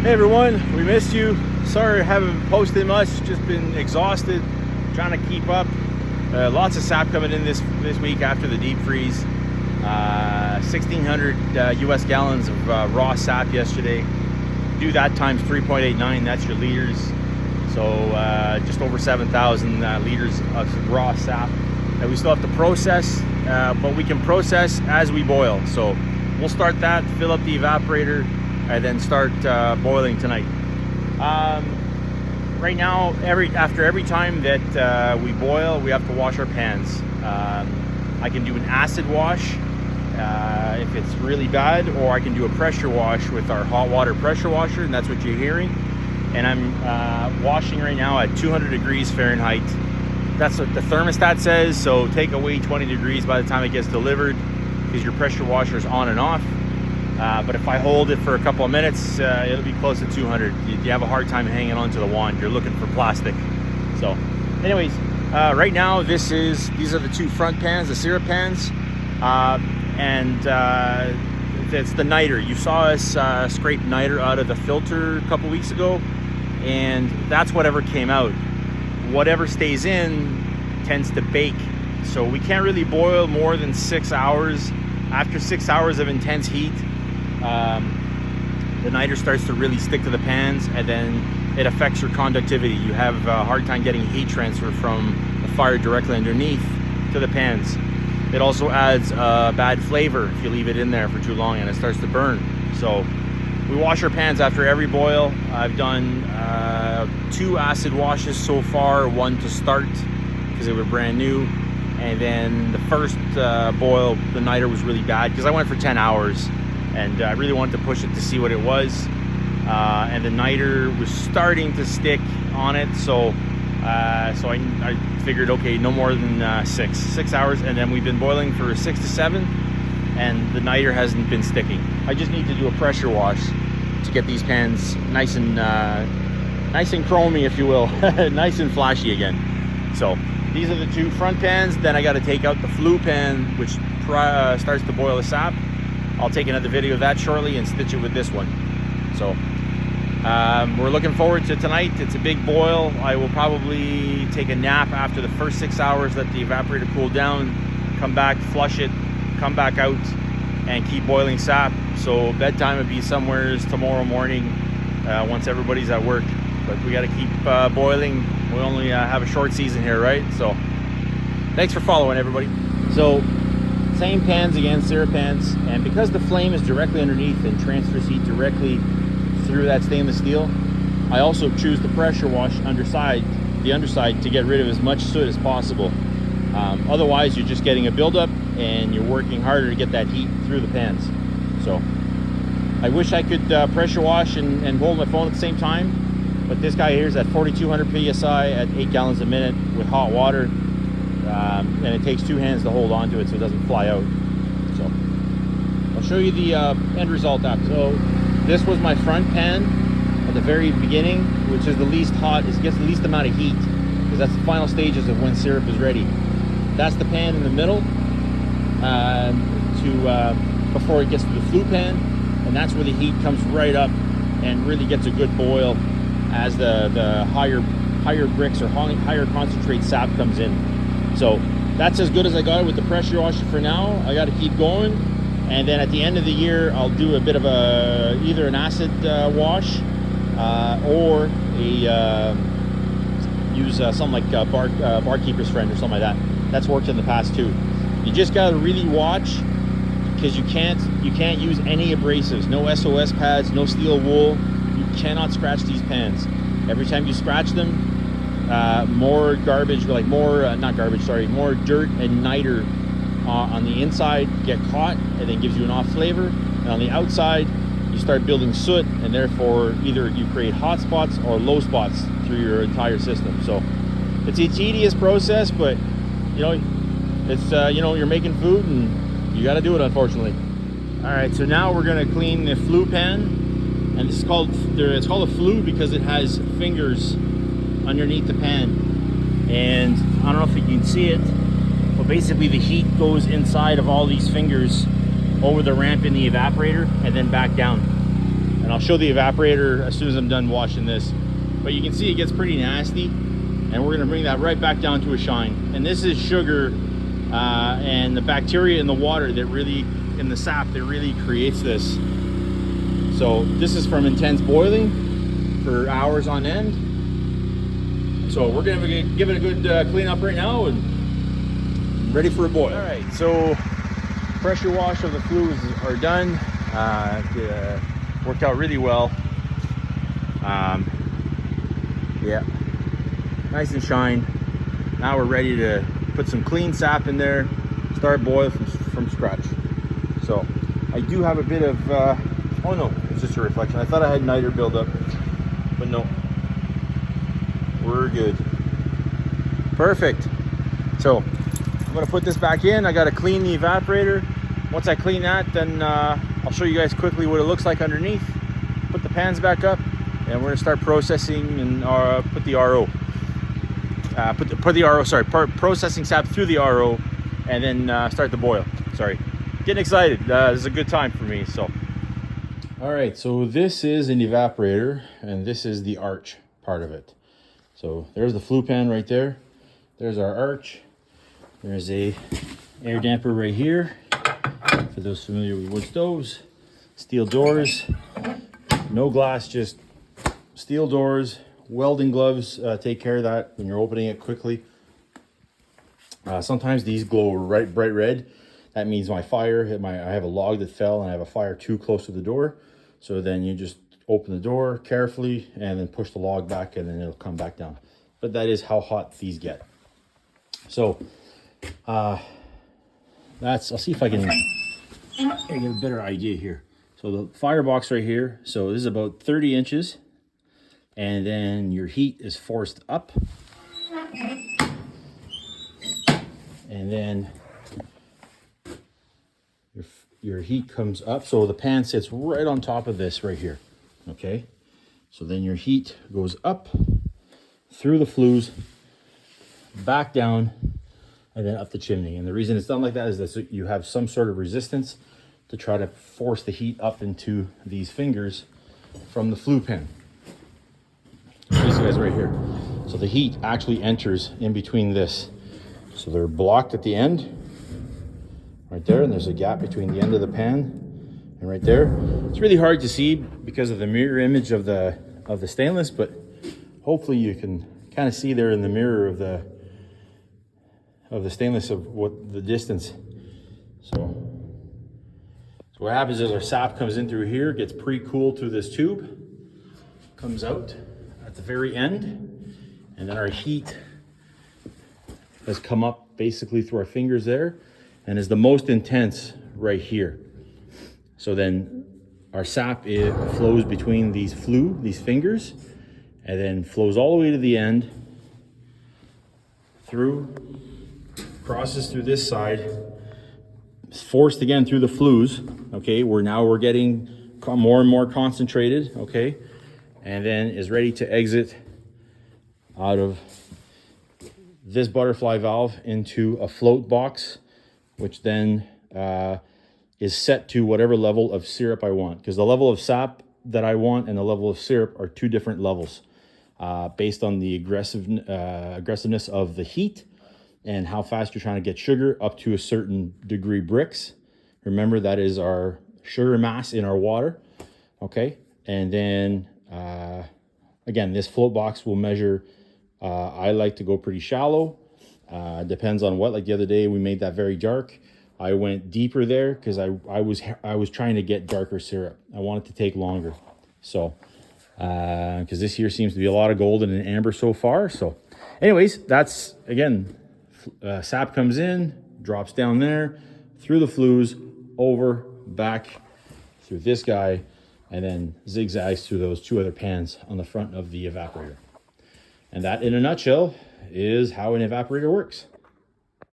Hey everyone, we missed you. Sorry I haven't posted much, just been exhausted trying to keep up. Lots of sap coming in this week after the deep freeze. 1,600 US gallons of raw sap yesterday. Do that times 3.89, that's your liters. So just over 7,000 liters of raw sap that we still have to process, but we can process as we boil. So we'll start that, fill up the evaporator, and then start boiling tonight. Right now, after every time that we boil, we have to wash our pans. I can do an acid wash if it's really bad, or I can do a pressure wash with our hot water pressure washer, and that's what you're hearing. And I'm washing right now at 200 degrees Fahrenheit. That's what the thermostat says, so take away 20 degrees by the time it gets delivered, because your pressure washer is on and off. But if I hold it for a couple of minutes, it'll be close to 200. You have a hard time hanging onto the wand. You're looking for plastic. So anyways, right now these are the two front pans, the syrup pans, and it's the niter. You saw us scrape niter out of the filter a couple weeks ago, and that's whatever came out. Whatever stays in tends to bake, so we can't really boil more than 6 hours. After 6 hours of intense heat, the niter starts to really stick to the pans, and then it affects your conductivity. You have a hard time getting heat transfer from the fire directly underneath to the pans. It also adds a bad flavor if you leave it in there for too long, and it starts to burn. So we wash our pans after every boil. I've done 2 acid washes so far, one to start because they were brand new, and then the first boil, the niter was really bad because I went for 10 hours. And I really wanted to push it to see what it was, and the niter was starting to stick on it, so I figured, okay, no more than 6 hours, and then we've been boiling for 6 to 7, and the niter hasn't been sticking. I just need to do a pressure wash to get these pans nice and chromy, if you will, nice and flashy again. So these are the 2 front pans. Then I got to take out the flue pan, which starts to boil the sap. I'll take another video of that shortly and stitch it with this one. So we're looking forward to tonight. It's a big boil. I will probably take a nap after the first 6 hours, let the evaporator cool down, come back, flush it, come back out, and keep boiling sap. So bedtime would be somewheres tomorrow morning once everybody's at work. But we got to keep boiling. We only have a short season here, right? So thanks for following, everybody. So same pans again, syrup pans, and because the flame is directly underneath and transfers heat directly through that stainless steel, I also choose the pressure wash the underside, to get rid of as much soot as possible. Otherwise, you're just getting a buildup and you're working harder to get that heat through the pans. So I wish I could pressure wash and hold my phone at the same time, but this guy here is at 4,200 psi at 8 gallons a minute with hot water. And it takes 2 hands to hold onto it so it doesn't fly out. So I'll show you the end result after. So this was my front pan at the very beginning, which is the least hot. It gets the least amount of heat because that's the final stages of when syrup is ready. That's the pan in the middle before it gets to the flue pan, and that's where the heat comes right up and really gets a good boil as the higher bricks or higher concentrate sap comes in. So that's as good as I got it with the pressure washer for now. I got to keep going, and then at the end of the year I'll do a bit of either an acid wash or use something like Barkeeper's Friend or something like that. That's worked in the past too. You just got to really watch, because you can't use any abrasives, no SOS pads, no steel wool. You cannot scratch these pans. Every time you scratch them, more dirt and niter on the inside get caught, and then gives you an off flavor, and on the outside you start building soot, and therefore either you create hot spots or low spots through your entire system. So it's a tedious process, but it's you're making food and you got to do it, unfortunately. All right, so now we're going to clean the flue pan, and it's called a flue because it has fingers underneath the pan, and I don't know if you can see it, but basically the heat goes inside of all these fingers over the ramp in the evaporator and then back down. And I'll show the evaporator as soon as I'm done washing this. But you can see it gets pretty nasty, and we're gonna bring that right back down to a shine. And this is sugar and the bacteria in the water that really, in the sap, that really creates this. So this is from intense boiling for hours on end. So we're gonna give it a good clean up right now and ready for a boil. All right, so pressure wash of the flues are done. Worked out really well. Yeah, nice and shine. Now we're ready to put some clean sap in there, start boil from scratch. So I do have a bit of oh no, it's just a reflection. I thought I had niter buildup, but no, we're good. Perfect. So I'm gonna put this back in. I gotta clean the evaporator. Once I clean that, then I'll show you guys quickly what it looks like underneath. Put the pans back up, and we're gonna start processing and put the RO. Put the RO, sorry, processing sap through the RO, and then start the boil. Sorry, getting excited. This is a good time for me. So, all right. So this is an evaporator, and this is the arch part of it. So there's the flue pan right there. There's our arch. There's a air damper right here. For those familiar with wood stoves, steel doors, no glass, just steel doors. Welding gloves take care of that when you're opening it quickly. Sometimes these glow bright red. That means my fire hit I have a log that fell and I have a fire too close to the door. So then you just open the door carefully and then push the log back, and then it'll come back down. But that is how hot these get. So I'll see if I can get a better idea here. So the firebox right here, so this is about 30 inches. And then your heat is forced up. And then your heat comes up. So the pan sits right on top of this right here. Okay. So then your heat goes up through the flues, back down, and then up the chimney. And the reason it's done like that is that you have some sort of resistance to try to force the heat up into these fingers from the flue pan. These guys right here. So the heat actually enters in between this. So they're blocked at the end, right there, and there's a gap between the end of the pan and right there. It's really hard to see because of the mirror image of the stainless, but hopefully you can kind of see there in the mirror of the stainless of what the distance. So what happens is our sap comes in through here, gets pre-cooled through this tube, comes out at the very end, and then our heat has come up basically through our fingers there and is the most intense right here. So then our sap, it flows between these fingers, and then flows all the way to the end, through, crosses through this side, forced again through the flues. Okay, we're getting more and more concentrated. Okay, and then is ready to exit out of this butterfly valve into a float box, which then is set to whatever level of syrup I want, because the level of sap that I want and the level of syrup are two different levels based on the aggressiveness of the heat and how fast you're trying to get sugar up to a certain degree Brix. Remember, that is our sugar mass in our water. Okay, and then again, this float box will measure. I like to go pretty shallow. Depends on what. Like the other day, we made that very dark. I went deeper there because I was trying to get darker syrup. I want it to take longer. So because this here seems to be a lot of golden and amber so far. So anyways, that's again, sap comes in, drops down there, through the flues, over, back, through this guy, and then zigzags through those two other pans on the front of the evaporator. And that, in a nutshell, is how an evaporator works.